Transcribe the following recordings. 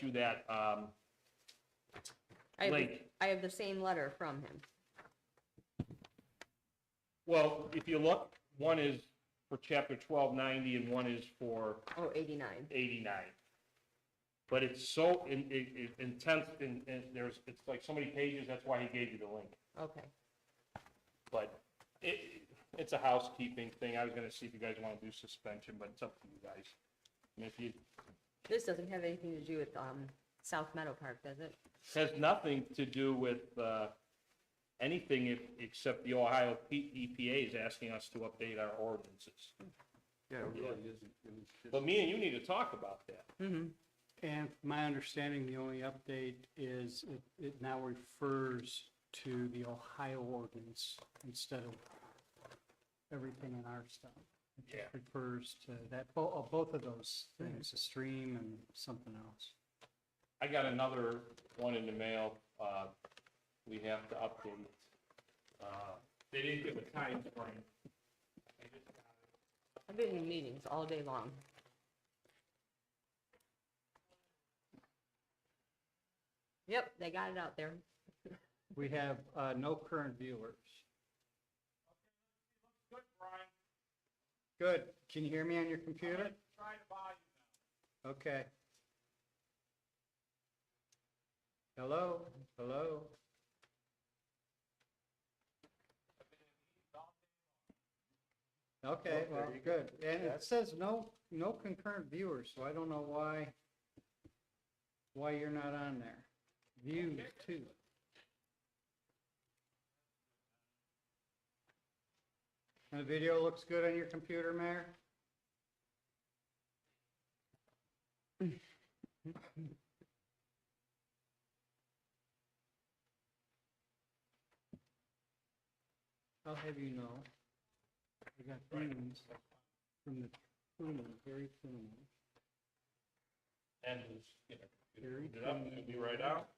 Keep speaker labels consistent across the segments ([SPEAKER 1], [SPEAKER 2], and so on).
[SPEAKER 1] sent you that,
[SPEAKER 2] I
[SPEAKER 1] link.
[SPEAKER 2] have the same letter from him.
[SPEAKER 1] Well, if you look, one is for chapter 1290 and one is for
[SPEAKER 2] Oh, 89.
[SPEAKER 1] 89. But it's so intense, and it's like so many pages, that's why he gave you the link.
[SPEAKER 2] Okay.
[SPEAKER 1] But it's a housekeeping thing. I was gonna see if you guys wanna do suspension, but it's up to you guys. And if you,
[SPEAKER 2] This doesn't have anything to do with South Meadow Park, does it?
[SPEAKER 1] has nothing to do with, anything except the Ohio EPA is asking us to update our ordinances.
[SPEAKER 3] Yeah, it really isn't. It was just-
[SPEAKER 1] But me and you need to talk about that.
[SPEAKER 2] Mm-hmm.
[SPEAKER 4] And from my understanding, the only update is it now refers to the Ohio ordinance instead of everything in our stuff. It just
[SPEAKER 1] Yeah.
[SPEAKER 4] refers to that, both of those things, a stream and something else.
[SPEAKER 1] I got another one in the mail, we have to update. They didn't give a time frame. I just got it.
[SPEAKER 2] I've been in meetings all day long. Yep, they got it out there.
[SPEAKER 4] We have no current viewers.
[SPEAKER 1] Good, Brian.
[SPEAKER 4] Good. Can you hear me on your computer?
[SPEAKER 1] Try to buy you now.
[SPEAKER 4] Okay. Hello? Hello? Okay, well, good. And it says no concurrent viewers, so I don't know why you're not on there. Views too. And the video looks good on your computer, Mayor? I'll have you know, I got views from the tuner, very tuner.
[SPEAKER 1] And just, you know,
[SPEAKER 4] Very
[SPEAKER 1] put it up, it'll be right out.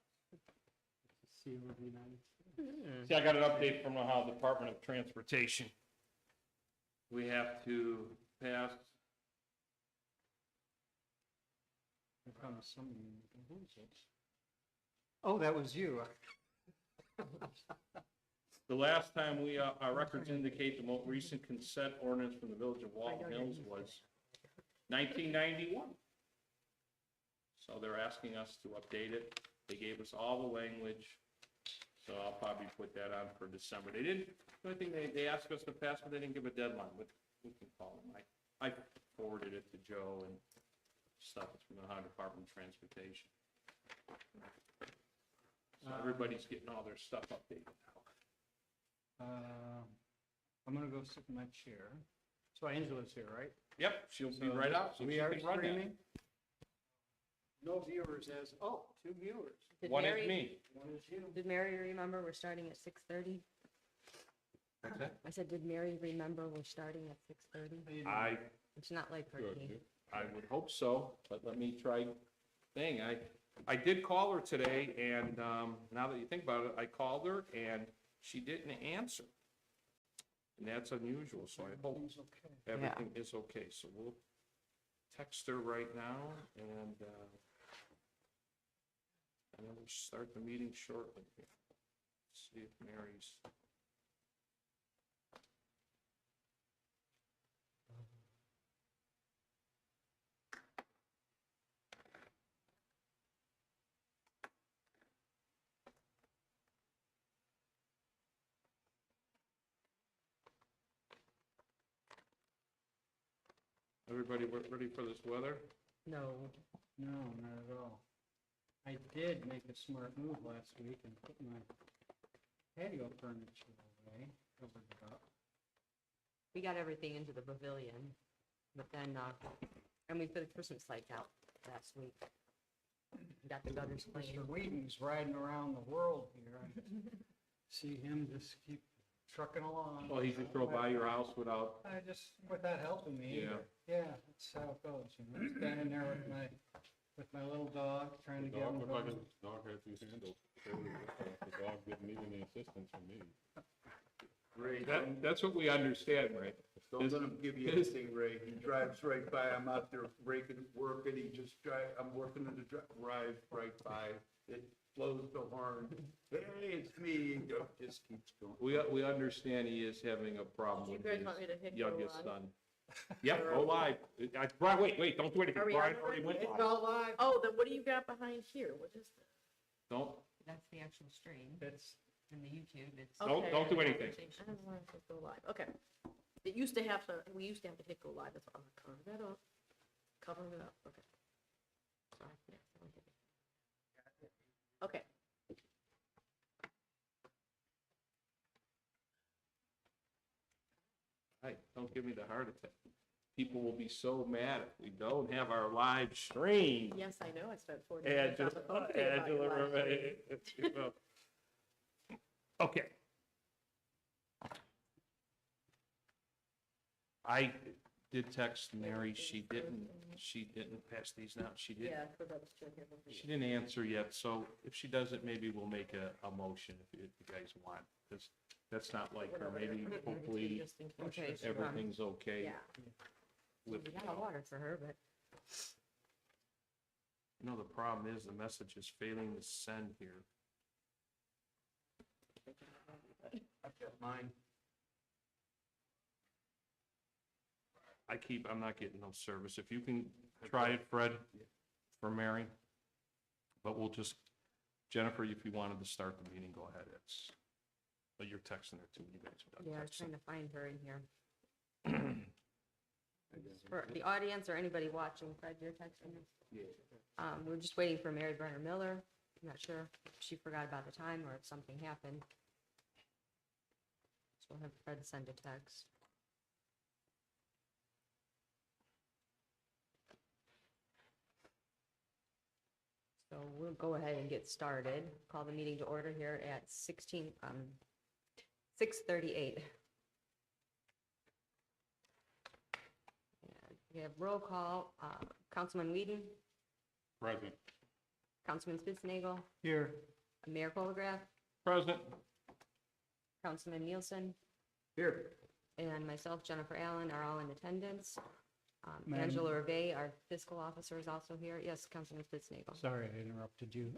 [SPEAKER 4] See what we nice.
[SPEAKER 1] See, I got an update from the Ohio Department of Transportation. We have to pass,
[SPEAKER 4] I found somebody, who is it? Oh, that was you.
[SPEAKER 1] the last time we, our records indicate the most recent consent ordinance from the village of Walton Hills was 1991. So they're asking us to update it. They gave us all the language, so I'll probably put that on for December. They didn't, the only thing they asked us to pass, but they didn't give a deadline, but we can call them. I forwarded it to Joe and stuff, it's from the Ohio Department of Transportation. So everybody's getting all their stuff updated now.
[SPEAKER 4] I'm gonna go sit in my chair. So Angela's here, right?
[SPEAKER 1] Yep, she'll be
[SPEAKER 4] So
[SPEAKER 1] right out, so
[SPEAKER 4] we
[SPEAKER 1] she
[SPEAKER 4] are
[SPEAKER 1] can run that.
[SPEAKER 4] streaming. No viewers as, two viewers.
[SPEAKER 2] Did
[SPEAKER 1] One is
[SPEAKER 2] Mary-
[SPEAKER 1] me.
[SPEAKER 4] One is you.
[SPEAKER 2] Did Mary remember we're starting at 6:30?
[SPEAKER 1] What's that?
[SPEAKER 2] I said, did Mary remember we're starting at 6:30?
[SPEAKER 4] How you doing?
[SPEAKER 2] It's not like her
[SPEAKER 3] Good,
[SPEAKER 2] key.
[SPEAKER 3] good.
[SPEAKER 1] I would hope so, but let me try thing. I did call her today, and now that you think about it, I called her, and she didn't answer. And that's unusual, so I hope
[SPEAKER 4] Everything's okay.
[SPEAKER 1] everything is okay. So we'll text her right now, and then we'll start the meeting shortly. See if Mary's... Everybody ready for this weather?
[SPEAKER 2] No.
[SPEAKER 4] No, not at all. I did make a smart move last week and put my patio furniture away, covered it up.
[SPEAKER 2] We got everything into the pavilion, but then, and we put the Christmas lights out last week. We got the gutters clean.
[SPEAKER 4] Mr. Whedon's riding around the world here. I see him just keep trucking along.
[SPEAKER 1] Well, he can throw by your house without...
[SPEAKER 4] I just, without helping me
[SPEAKER 1] Yeah.
[SPEAKER 4] either. Yeah, that's how it goes, you know, standing there with my little dog, trying to
[SPEAKER 3] The
[SPEAKER 4] get
[SPEAKER 3] dog
[SPEAKER 4] him
[SPEAKER 3] looked like
[SPEAKER 4] going.
[SPEAKER 3] his dog had you handled. The dog didn't need any assistance from me.
[SPEAKER 1] That's what we understand, right?
[SPEAKER 5] Don't let him give you anything, Ray. He drives right by. I'm out there raking, working. He just I'm working in the drive right by. It blows the horn. Hey, it's me. Just keeps going.
[SPEAKER 1] We understand he is having a problem
[SPEAKER 6] Do you
[SPEAKER 1] with
[SPEAKER 6] guys
[SPEAKER 1] his
[SPEAKER 6] want me to hit go
[SPEAKER 1] youngest
[SPEAKER 6] live?
[SPEAKER 1] son. Yep, go live. Brian, wait, don't do anything.
[SPEAKER 6] Are we
[SPEAKER 1] Brian
[SPEAKER 6] on
[SPEAKER 1] already went
[SPEAKER 5] It's
[SPEAKER 1] live.
[SPEAKER 5] all live.
[SPEAKER 6] Oh, then what do you got behind here? What is that?
[SPEAKER 1] Don't,
[SPEAKER 2] That's the actual stream
[SPEAKER 4] That's,
[SPEAKER 2] in the YouTube. It's.
[SPEAKER 1] Don't- don't do anything.
[SPEAKER 6] I don't want to hit go live. Okay. It used to have to, we used to have to hit go live. That's why I'm covering that up. Covering it up. Okay. Sorry. Yeah, I hit it. Okay.
[SPEAKER 1] hey, don't give me the heart attack. People will be so mad if we don't have our live stream.
[SPEAKER 6] Yes, I know. I spent 40 minutes on the phone today about your live stream.
[SPEAKER 1] Okay. I did text Mary, she didn't pass these out, she didn't.
[SPEAKER 6] Yeah, for those two here.
[SPEAKER 1] She didn't answer yet, so if she doesn't, maybe we'll make a motion if you guys want, because that's not like her, maybe hopefully
[SPEAKER 6] Just in case.
[SPEAKER 2] Okay, sure.
[SPEAKER 1] everything's okay
[SPEAKER 6] Yeah.
[SPEAKER 1] with,
[SPEAKER 2] We got a water for her, but
[SPEAKER 1] you know, the problem is the message is failing to send here.
[SPEAKER 5] I've got mine.
[SPEAKER 1] I'm not getting no service. If you can try it, Fred, for Mary. But we'll just, Jennifer, if you wanted to start the meeting, go ahead. But you're texting her too. You guys are
[SPEAKER 2] yeah, I was
[SPEAKER 1] texting.
[SPEAKER 2] trying to find her in here. For the audience or anybody watching, Fred, you're texting us?
[SPEAKER 5] Yeah.
[SPEAKER 2] We're just waiting for Mary Brenner Miller. I'm not sure if she forgot about the time or if something happened. So we'll have Fred send a text. So we'll go ahead and get started. Call the meeting to order here at 6:38. And we have roll call, Councilman Whedon,
[SPEAKER 3] Present.
[SPEAKER 2] Councilman Spitznagel,
[SPEAKER 4] here,
[SPEAKER 2] Mayor Colgraf,
[SPEAKER 1] President,
[SPEAKER 2] Councilman Nielsen,
[SPEAKER 5] Here.
[SPEAKER 2] and myself, Jennifer Allen, are all in attendance.
[SPEAKER 4] Madam-
[SPEAKER 2] Angela Reve, our fiscal officer, is also here. Yes, Councilman Spitznagel.
[SPEAKER 4] sorry I interrupted you.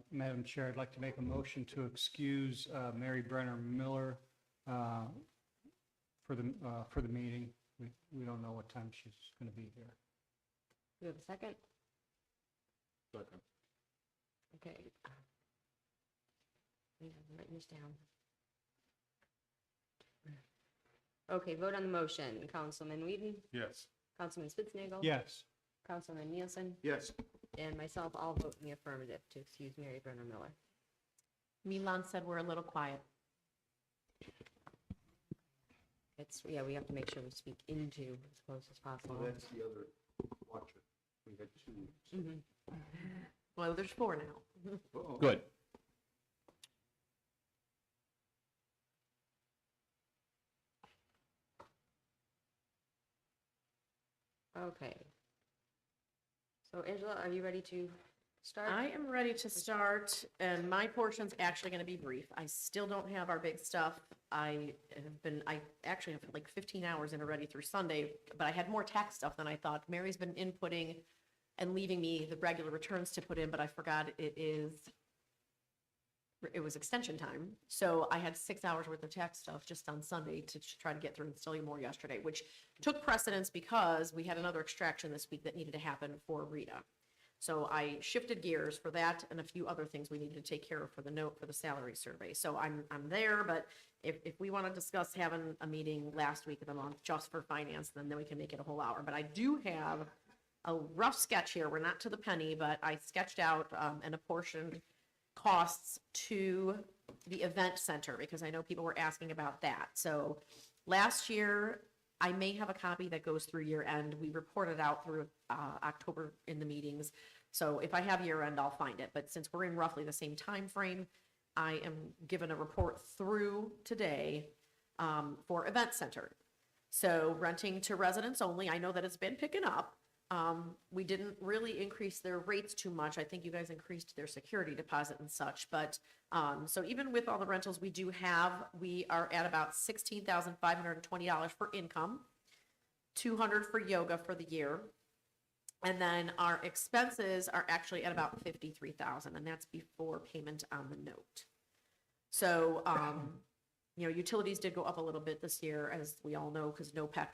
[SPEAKER 4] Madam Chair, I'd like to make a motion to excuse Mary Brenner Miller for the meeting. We don't know what time she's going to be here.
[SPEAKER 2] Do you have a second?
[SPEAKER 3] Second.
[SPEAKER 2] Okay. I'm writing this down. Okay, vote on the motion. Councilman Whedon,
[SPEAKER 3] Yes.
[SPEAKER 2] Councilman Spitznagel.
[SPEAKER 4] Yes,
[SPEAKER 2] Councilman Nielsen,
[SPEAKER 5] Yes.
[SPEAKER 2] and myself, all vote in the affirmative to excuse Mary Brenner Miller.
[SPEAKER 6] Milan said we're a little quiet.
[SPEAKER 2] It's, yeah, we have to make sure we speak into as close as
[SPEAKER 5] Well,
[SPEAKER 2] possible.
[SPEAKER 5] that's the other watcher. We had two.
[SPEAKER 2] Mhm.
[SPEAKER 6] Well, there's 4 now.
[SPEAKER 5] Uh-oh.
[SPEAKER 1] good.
[SPEAKER 2] Okay. So Angela, are you ready to start?
[SPEAKER 6] I am ready to start, and my portion's actually gonna be brief. I still don't have our big stuff. I actually have like 15 hours in already through Sunday, but I had more tax stuff than I thought. Mary's been inputting and leaving me the regular returns to put in, but I forgot it was extension time. So I had 6 hours worth of tax stuff just on Sunday to try to get through and still more yesterday, which took precedence because we had another extraction this week that needed to happen for Rita. So I shifted gears for that and a few other things we needed to take care of for the note for the salary survey. So I'm there, but if we want to discuss having a meeting last week of the month just for finance, then we can make it a whole hour. But I do have a rough sketch here. We're not to the penny, but I sketched out and apportioned costs to the event center because I know people were asking about that. So last year, I may have a copy that goes through year end. We reported out through October in the meetings. So if I have year end, I'll find it. But since we're in roughly the same time frame, I am given a report through today for event center. So renting to residents only, I know that it's been picking up. We didn't really increase their rates too much. I think you guys increased their security deposit and such, but, so even with all the rentals we do have, we are at about $16,520 for income. 200 for yoga for the year. And then our expenses are actually at about 53,000, and that's before payment on the note. So, utilities did go up a little bit this year, as we all know, because NOPEC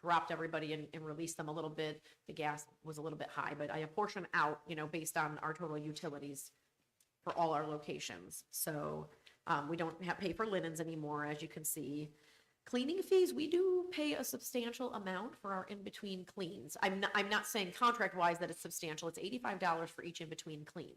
[SPEAKER 6] dropped everybody and released them a little bit. The gas was a little bit high, but I apportion out, based on our total utilities for all our locations. So, we don't pay for linens anymore, as you can see. Cleaning fees, we do pay a substantial amount for our in-between cleans. I'm not saying contract-wise that it's substantial. It's $85 for each in-between clean.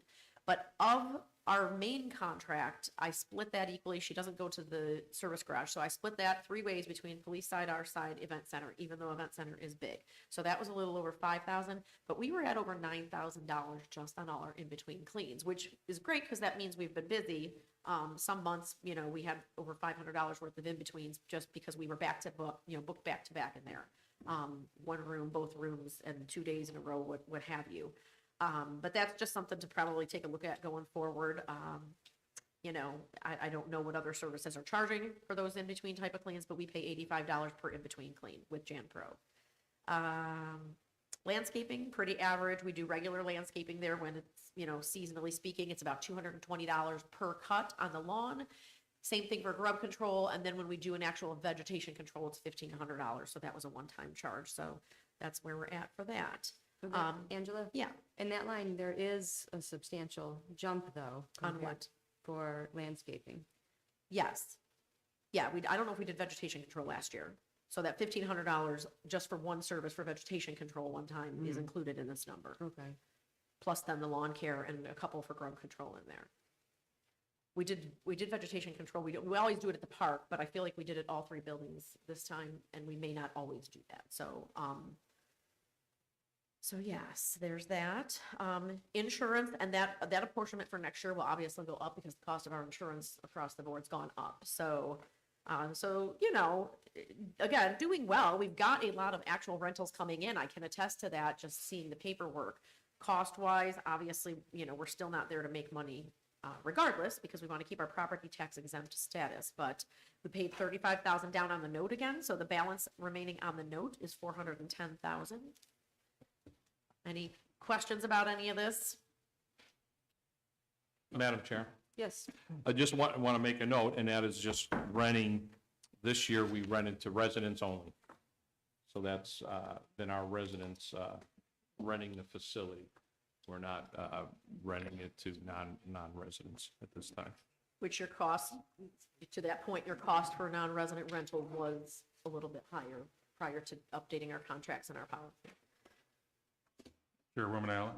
[SPEAKER 6] But of our main contract, I split that equally. She doesn't go to the service garage. So I split that 3 ways between police side, our side, event center, even though event center is big. So that was a little over 5,000, but we were at over $9,000 just on all our in-between cleans, which is great because that means we've been busy. Some months, we had over $500 worth of in-betweens just because we were back to book, booked back to back in there. One room, both rooms, and 2 days in a row, what have you. But that's just something to probably take a look at going forward. I don't know what other services are charging for those in-between type of cleans, but we pay $85 per in-between clean with Jan Pro. Landscaping, pretty average. We do regular landscaping there when it's, seasonally speaking, it's about $220 per cut on the lawn. Same thing for grub control. And then when we do an actual vegetation control, it's $1,500. So that was a one-time charge. So that's where we're at for that.
[SPEAKER 2] Angela?
[SPEAKER 6] Yeah.
[SPEAKER 2] In that line, there is a substantial jump, though.
[SPEAKER 6] On
[SPEAKER 2] compared
[SPEAKER 6] what?
[SPEAKER 2] For landscaping.
[SPEAKER 6] Yes. Yeah, I don't know if we did vegetation control last year. So that $1,500 just for one service for vegetation control one time is included in this number.
[SPEAKER 2] Okay.
[SPEAKER 6] Plus then the lawn care and a couple for grub control in there. We did vegetation control. We always do it at the park, but I feel like we did it all 3 buildings this time, and we may not always do that. So yes, there's that. Insurance, and that apportionment for next year will obviously go up because the cost of our insurance across the board's gone up. So again, doing well. We've got a lot of actual rentals coming in. I can attest to that, just seeing the paperwork. Cost-wise, obviously, we're still not there to make money regardless, because we want to keep our property tax exempt status. But we paid $35,000 down on the note again, so the balance remaining on the note is $410,000. Any questions about any of this?
[SPEAKER 1] Madam Chair,
[SPEAKER 2] Yes.
[SPEAKER 1] I just want to make a note, and that is just renting. This year, we rented to residents only. So that's been our residents renting the facility. We're not renting it to non-residents at this time.
[SPEAKER 6] Which your cost, to that point, your cost for non-resident rental was a little bit higher prior to updating our contracts and our policy.
[SPEAKER 3] Chairwoman Allen?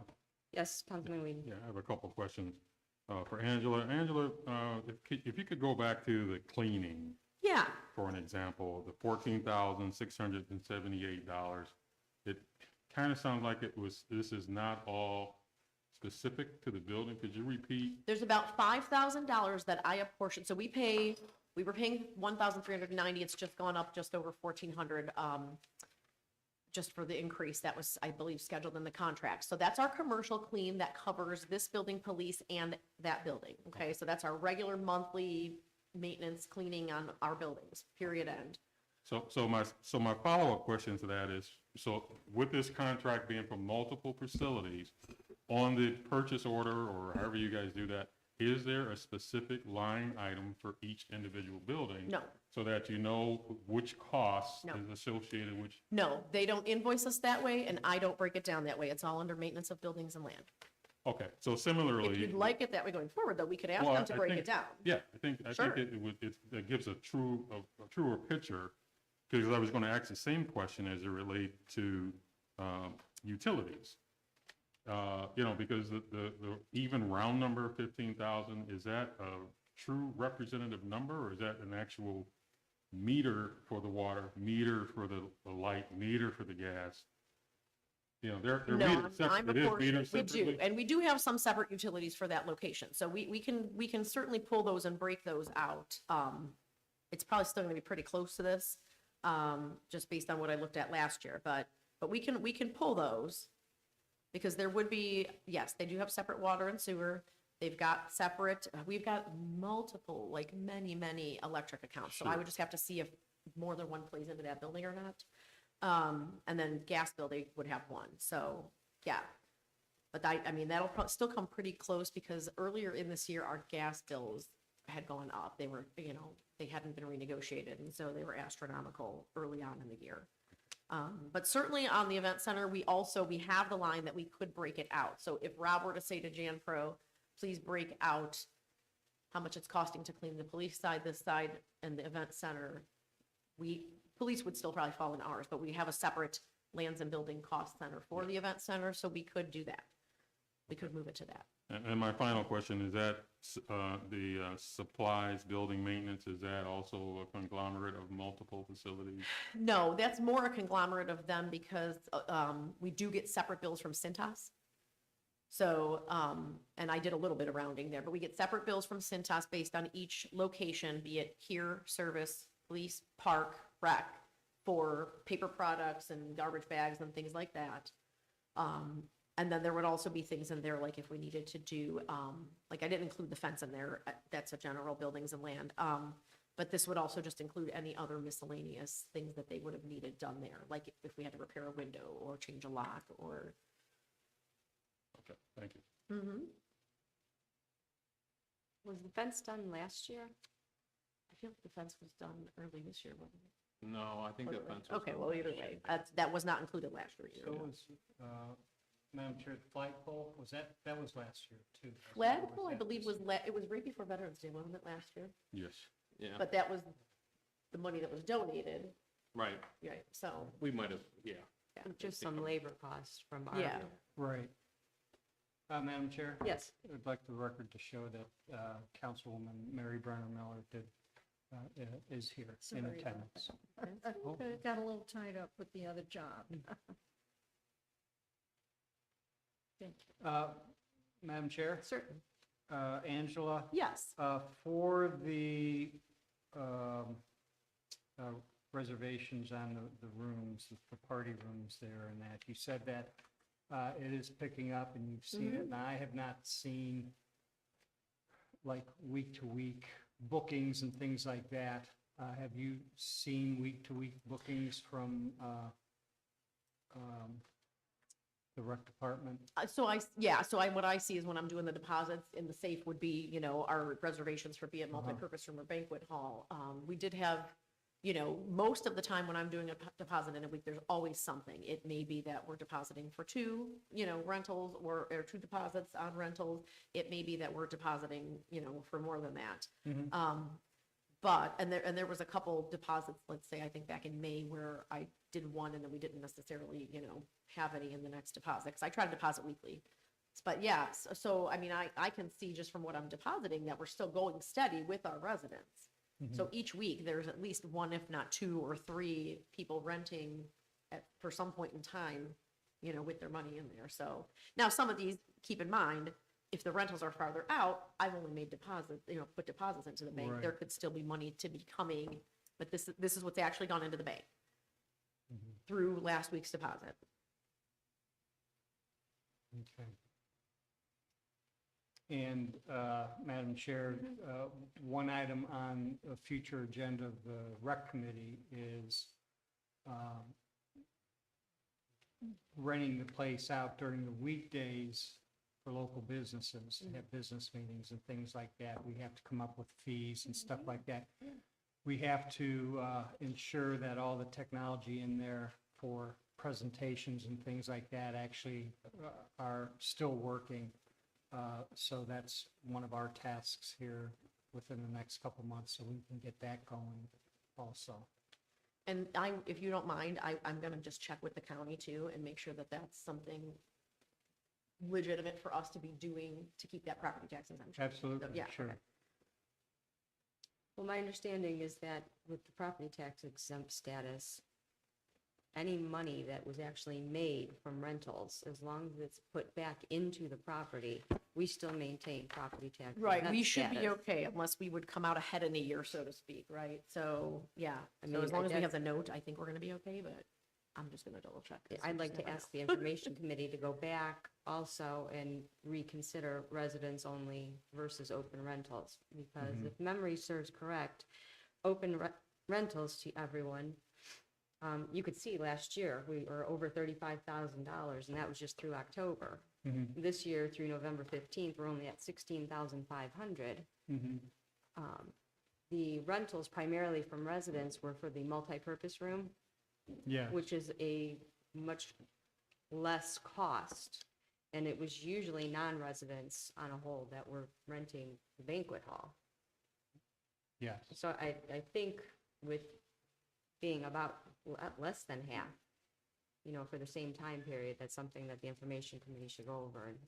[SPEAKER 2] Yes, Councilman Whedon.
[SPEAKER 3] Yeah, I have a couple of questions for Angela. Angela, if you could go back to the cleaning,
[SPEAKER 6] Yeah,
[SPEAKER 3] for an example, the $14,678, it kind of sounds like this is not all specific to the building. Could you repeat?
[SPEAKER 6] there's about $5,000 that I apportion. So we were paying $1,390. It's just gone up just over $1,400. Just for the increase that was, I believe, scheduled in the contract. So that's our commercial clean that covers this building, police, and that building. Okay, so that's our regular monthly maintenance cleaning on our buildings, period, end.
[SPEAKER 3] So my follow-up question to that is, so with this contract being for multiple facilities, on the purchase order, or however you guys do that, is there a specific line item for each individual building?
[SPEAKER 6] No.
[SPEAKER 3] So that you know which cost
[SPEAKER 6] No.
[SPEAKER 3] is associated with?
[SPEAKER 6] No, they don't invoice us that way, and I don't break it down that way. It's all under maintenance of buildings and land.
[SPEAKER 3] Okay, so similarly.
[SPEAKER 6] If you'd like it that way going forward, though, we could ask
[SPEAKER 3] Well,
[SPEAKER 6] them to
[SPEAKER 3] I
[SPEAKER 6] break
[SPEAKER 3] think-
[SPEAKER 6] it down.
[SPEAKER 3] Yeah, I think
[SPEAKER 6] Sure.
[SPEAKER 3] it gives a truer picture, because I was going to ask the same question as it relate to utilities. Because the even round number of 15,000, is that a true representative number, or is that an actual meter for the water, meter for the light, meter for the gas? They're
[SPEAKER 6] No,
[SPEAKER 3] metered
[SPEAKER 6] I'm
[SPEAKER 3] separate. It is
[SPEAKER 6] apportioning.
[SPEAKER 3] metered
[SPEAKER 6] We do,
[SPEAKER 3] separately?
[SPEAKER 6] and we do have some separate utilities for that location. So we can certainly pull those and break those out. It's probably still gonna be pretty close to this, just based on what I looked at last year, but we can pull those. Because there would be, yes, they do have separate water and sewer. They've got separate, we've got multiple, like many electric accounts. So I
[SPEAKER 3] Sure.
[SPEAKER 6] would just have to see if more than one plays into that building or not. And then gas bill, they would have one. So, yeah. But I mean, that'll still come pretty close because earlier in this year, our gas bills had gone up. They were, they hadn't been renegotiated. And so they were astronomical early on in the year. But certainly on the event center, we have the line that we could break it out. So if Rob were to say to Jan Pro, please break out how much it's costing to clean the police side, this side, and the event center, police would still probably fall in ours, but we have a separate lands and building cost center for the event center, so we could do that. We could move it to that.
[SPEAKER 3] And my final question, is that the supplies, building maintenance, is that also a conglomerate of multiple facilities?
[SPEAKER 6] No, that's more a conglomerate of them because we do get separate bills from Cintas. So, and I did a little bit of rounding there, but we get separate bills from Cintas based on each location, be it here, service, police, park, rec, for paper products and garbage bags and things like that. And then there would also be things in there, like if we needed to do, like I didn't include the fence in there, that's a general buildings and land. But this would also just include any other miscellaneous things that they would have needed done there, like if we had to repair a window or change a lock or.
[SPEAKER 3] Okay, thank you.
[SPEAKER 6] Mm-hmm.
[SPEAKER 2] Was the fence done last year?
[SPEAKER 6] I feel like the fence was done early this year, wasn't it?
[SPEAKER 1] No, I think
[SPEAKER 6] Was
[SPEAKER 1] that
[SPEAKER 6] it?
[SPEAKER 1] fence was.
[SPEAKER 6] Okay, well, either way, that was not included last year
[SPEAKER 4] So
[SPEAKER 6] either.
[SPEAKER 4] was, Madam Chair, the flagpole, that was last year too?
[SPEAKER 6] Flagpole, I believe, it was right before Veterans Day, wasn't it, last year?
[SPEAKER 3] Yes.
[SPEAKER 1] Yeah,
[SPEAKER 6] But that was the money that was donated,
[SPEAKER 1] right.
[SPEAKER 6] right, so,
[SPEAKER 1] We might have, yeah.
[SPEAKER 2] Just some labor costs from our.
[SPEAKER 6] yeah.
[SPEAKER 4] Right. Madam Chair?
[SPEAKER 6] Yes.
[SPEAKER 4] I'd like the record to show that Councilwoman Mary Brenner Miller is here in
[SPEAKER 6] Sorry about
[SPEAKER 4] attendance.
[SPEAKER 7] Okay, got a little tied up with the other job. Thank you.
[SPEAKER 4] Madam Chair?
[SPEAKER 6] Certain,
[SPEAKER 4] Angela?
[SPEAKER 6] yes,
[SPEAKER 4] For the reservations on the rooms, the party rooms there and that, you said that it is picking up and you've seen it, and I have not seen like week-to-week bookings and things like that. Have you seen week-to-week bookings from the rec department?
[SPEAKER 6] what I see is when I'm doing the deposits in the safe would be, our reservations for be it multipurpose room or banquet hall. We did have, most of the time when I'm doing a deposit in a week, there's always something. It may be that we're depositing for two, rentals or two deposits on rentals. It may be that we're depositing, for more than that. But there was a couple deposits, let's say, I think back in May where I did one and then we didn't necessarily, have any in the next deposit, because I try to deposit weekly. But yeah, so I mean, I can see just from what I'm depositing that we're still going steady with our residents. So each week, there's at least one, if not two or three people renting for some point in time, with their money in there. So now some of these, keep in mind, if the rentals are farther out, I've only made deposits, put deposits into the bank.
[SPEAKER 4] Right.
[SPEAKER 6] There could still be money to be coming, but this is what's actually gone into the bank through last week's deposit.
[SPEAKER 4] Okay. And, Madam Chair, one item on a future agenda of the rec committee is renting the place out during the weekdays for local businesses, to have business meetings and things like that. We have to come up with fees and stuff like that. We have to ensure that all the technology in there for presentations and things like that actually are still working. So that's one of our tasks here within the next couple months, so we can get that going also.
[SPEAKER 6] And if you don't mind, I'm gonna just check with the county too and make sure that that's something legitimate for us to be doing to keep that property tax exemption.
[SPEAKER 4] Absolutely,
[SPEAKER 6] Yeah,
[SPEAKER 4] sure.
[SPEAKER 6] okay.
[SPEAKER 2] Well, my understanding is that with the property tax exempt status, any money that was actually made from rentals, as long as it's put back into the property, we still maintain property tax.
[SPEAKER 6] Right, we
[SPEAKER 2] exempt
[SPEAKER 6] should be
[SPEAKER 2] status.
[SPEAKER 6] okay unless we would come out ahead in a year, so to speak, right? So, yeah,
[SPEAKER 2] I
[SPEAKER 6] so
[SPEAKER 2] mean,
[SPEAKER 6] as long as we
[SPEAKER 2] that's-
[SPEAKER 6] have the note, I think we're gonna be okay, but I'm just gonna double check. 'cause we
[SPEAKER 2] I'd like
[SPEAKER 6] just
[SPEAKER 2] to
[SPEAKER 6] never
[SPEAKER 2] ask
[SPEAKER 6] know.
[SPEAKER 2] the information committee to go back also and reconsider residents only versus open rentals. Because if memory serves correct, rentals to everyone You could see last year, we were over $35,000, and that was just through October.
[SPEAKER 4] Mhm.
[SPEAKER 2] This year, through November 15th, we're only at 16,500.
[SPEAKER 4] Mhm.
[SPEAKER 2] The rentals primarily from residents were for the multipurpose room,
[SPEAKER 4] Yeah,
[SPEAKER 2] which is a much less cost. And it was usually non-residents on a whole that were renting the banquet hall.
[SPEAKER 4] yes.
[SPEAKER 2] So I think with being about less than half, for the same time period, that's something that the information committee should go over and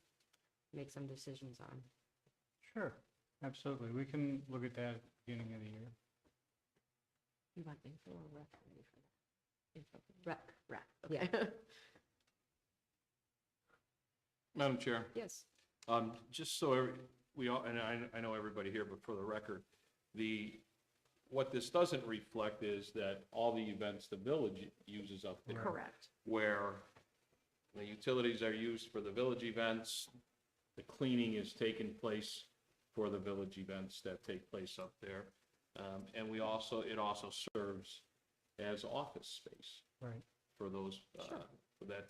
[SPEAKER 2] make some decisions on.
[SPEAKER 4] Sure, absolutely. We can look at that at the beginning of the year.
[SPEAKER 2] You want info or rec? Ready for that? Info. Rec,
[SPEAKER 6] Okay.
[SPEAKER 2] yeah,
[SPEAKER 1] Madam Chair,
[SPEAKER 2] yes.
[SPEAKER 1] just so we all, and I know everybody here, but for the record, what this doesn't reflect is that all the events the village uses up there.
[SPEAKER 6] Correct.
[SPEAKER 1] Where the utilities are used for the village events, the cleaning is taking place for the village events that take place up there. And it also serves as office space
[SPEAKER 4] Right.
[SPEAKER 1] for those, for that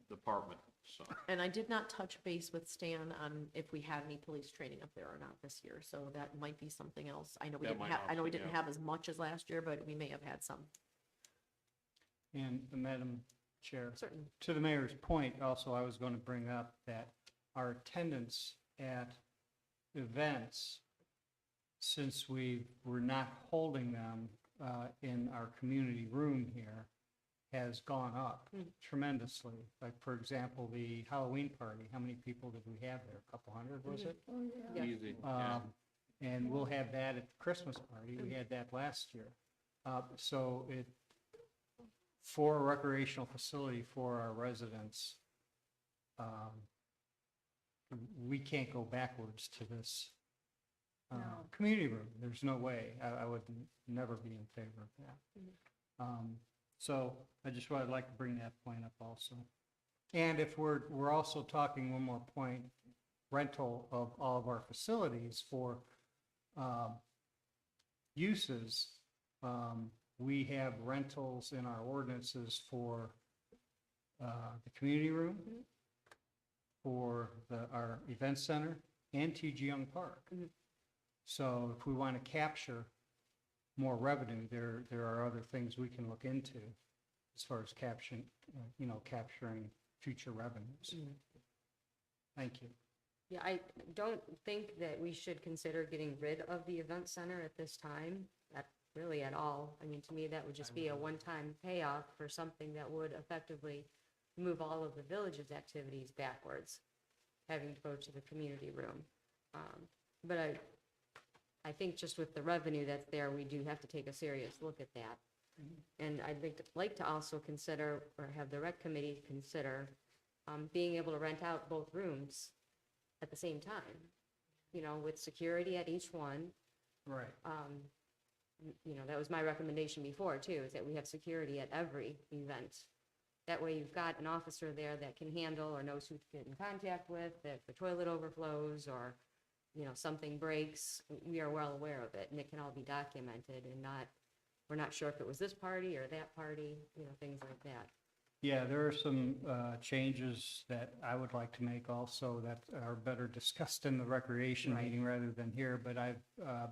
[SPEAKER 1] department, so.
[SPEAKER 6] And I did not touch base with Stan on if we had any police training up there or not this year, so that might be something else. I know we
[SPEAKER 1] That
[SPEAKER 6] didn't
[SPEAKER 1] might
[SPEAKER 6] have, I know we
[SPEAKER 1] also,
[SPEAKER 6] didn't
[SPEAKER 1] yeah.
[SPEAKER 6] have as much as last year, but we may have had some.
[SPEAKER 4] And Madam Chair,
[SPEAKER 2] Certainly.
[SPEAKER 4] to the mayor's point, also, I was going to bring up that our attendance at events, since we're not holding them in our community room here, has gone up tremendously. Like, for example, the Halloween party, how many people did we have there? A couple hundred, was it?
[SPEAKER 7] Oh, yeah.
[SPEAKER 2] Yeah.
[SPEAKER 1] Easy, yeah.
[SPEAKER 4] And we'll have that at the Christmas party. We had that last year. So for a recreational facility for our residents, we can't go backwards to this
[SPEAKER 7] No.
[SPEAKER 4] community room. There's no way. I would never be in favor of that. So I just would like to bring that point up also. And if we're also talking one more point, rental of all of our facilities for uses, we have rentals in our ordinances for the community room, for our event center, and T.G. Young Park. So if we want to capture more revenue, there are other things we can look into as far as capturing future revenues. Thank you.
[SPEAKER 2] Yeah, I don't think that we should consider getting rid of the event center at this time, really at all. I mean, to me, that would just be a one-time payoff for something that would effectively move all of the village's activities backwards, having to go to the community room. But I think just with the revenue that's there, we do have to take a serious look at that. And I'd like to also consider, or have the rec committee consider, being able to rent out both rooms at the same time, with security at each one.
[SPEAKER 4] Right.
[SPEAKER 2] That was my recommendation before too, is that we have security at every event. That way you've got an officer there that can handle or knows who to get in contact with, if the toilet overflows or, something breaks, we are well aware of it and it can all be documented and we're not sure if it was this party or that party, things like that.
[SPEAKER 4] Yeah, there are some changes that I would like to make also that are better discussed in the recreation
[SPEAKER 2] Right.
[SPEAKER 4] meeting rather than here, but I've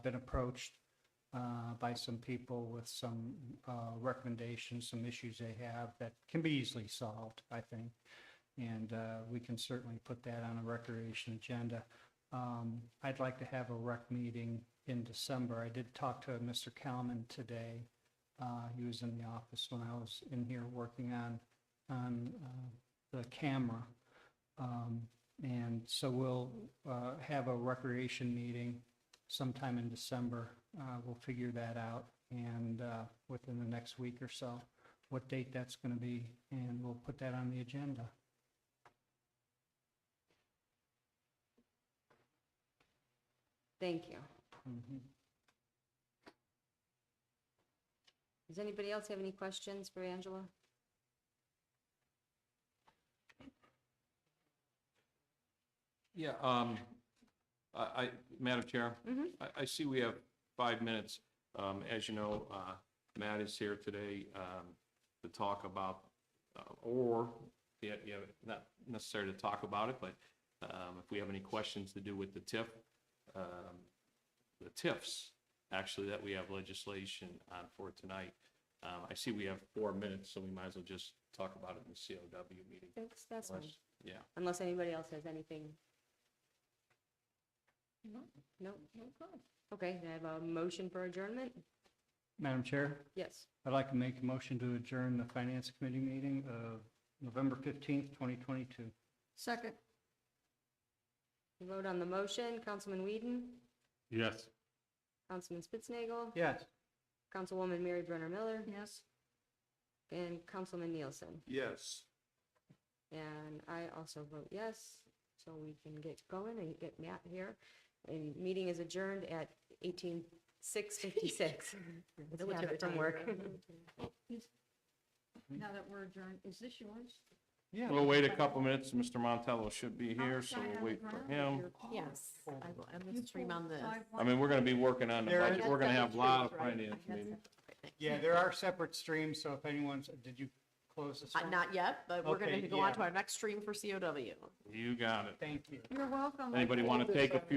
[SPEAKER 4] been approached by some people with some recommendations, some issues they have that can be easily solved, I think. And we can certainly put that on a recreation agenda. I'd like to have a rec meeting in December. I did talk to Mr. Kalman today. He was in the office when I was in here working on the camera. And so we'll have a recreation meeting sometime in December. We'll figure that out and within the next week or so, what date that's going to be, and we'll put that on the agenda.
[SPEAKER 2] Thank you.
[SPEAKER 4] Mhm.
[SPEAKER 2] Does anybody else have any questions for Angela?
[SPEAKER 1] Yeah, Madam Chair, I see we have 5 minutes. As you know, Matt is here today. to talk about, or, yeah, not necessarily to talk about it, but if we have any questions to do with the TIFs, actually, that we have legislation on for tonight. I see we have 4 minutes, so we might as well just talk about it in the COW meeting.
[SPEAKER 2] That's fine,
[SPEAKER 1] Unless- Yeah.
[SPEAKER 2] unless anybody else has anything.
[SPEAKER 7] No,
[SPEAKER 2] No?
[SPEAKER 7] no problem.
[SPEAKER 2] Okay, can I have a motion for adjournment?
[SPEAKER 4] Madam Chair,
[SPEAKER 2] Yes.
[SPEAKER 4] I'd like to make a motion to adjourn the Finance Committee meeting of November 15th, 2022.
[SPEAKER 7] Second,
[SPEAKER 2] We vote on the motion. Councilman Whedon,
[SPEAKER 3] Yes.
[SPEAKER 2] Councilman Spitznagel,
[SPEAKER 4] Yes.
[SPEAKER 2] Councilwoman Mary Brenner Miller,
[SPEAKER 7] yes.
[SPEAKER 2] and Councilman Nielsen.
[SPEAKER 5] Yes.
[SPEAKER 2] And I also vote yes, so we can get going and get Matt here. And meeting is adjourned at 6:56. It's
[SPEAKER 6] Military
[SPEAKER 2] habit from
[SPEAKER 6] time.
[SPEAKER 2] work.
[SPEAKER 7] Now that we're adjourned, is this yours?
[SPEAKER 4] Yeah.
[SPEAKER 1] We'll wait a couple minutes. Mr. Montello should be here, so
[SPEAKER 7] Outside
[SPEAKER 1] we'll
[SPEAKER 7] on
[SPEAKER 1] wait
[SPEAKER 7] the
[SPEAKER 1] for
[SPEAKER 7] ground
[SPEAKER 1] him.
[SPEAKER 7] or your-
[SPEAKER 6] Yes, I will end
[SPEAKER 7] You
[SPEAKER 6] the stream on
[SPEAKER 7] pulled
[SPEAKER 6] this.
[SPEAKER 7] 5
[SPEAKER 1] I mean, we're gonna be working on the
[SPEAKER 4] There-
[SPEAKER 1] budget. We're gonna have a lot of
[SPEAKER 6] That's right.
[SPEAKER 1] finance
[SPEAKER 6] That's
[SPEAKER 1] meetings.
[SPEAKER 6] it. Okay,
[SPEAKER 4] Yeah, there are separate streams, so if anyone's, did you close the stream?
[SPEAKER 6] Not yet, but we're
[SPEAKER 4] Okay,
[SPEAKER 6] gonna go on to
[SPEAKER 4] yeah.
[SPEAKER 6] our next stream for COW.
[SPEAKER 1] You got it.
[SPEAKER 4] Thank you.
[SPEAKER 7] You're welcome.
[SPEAKER 1] Anybody want to take a few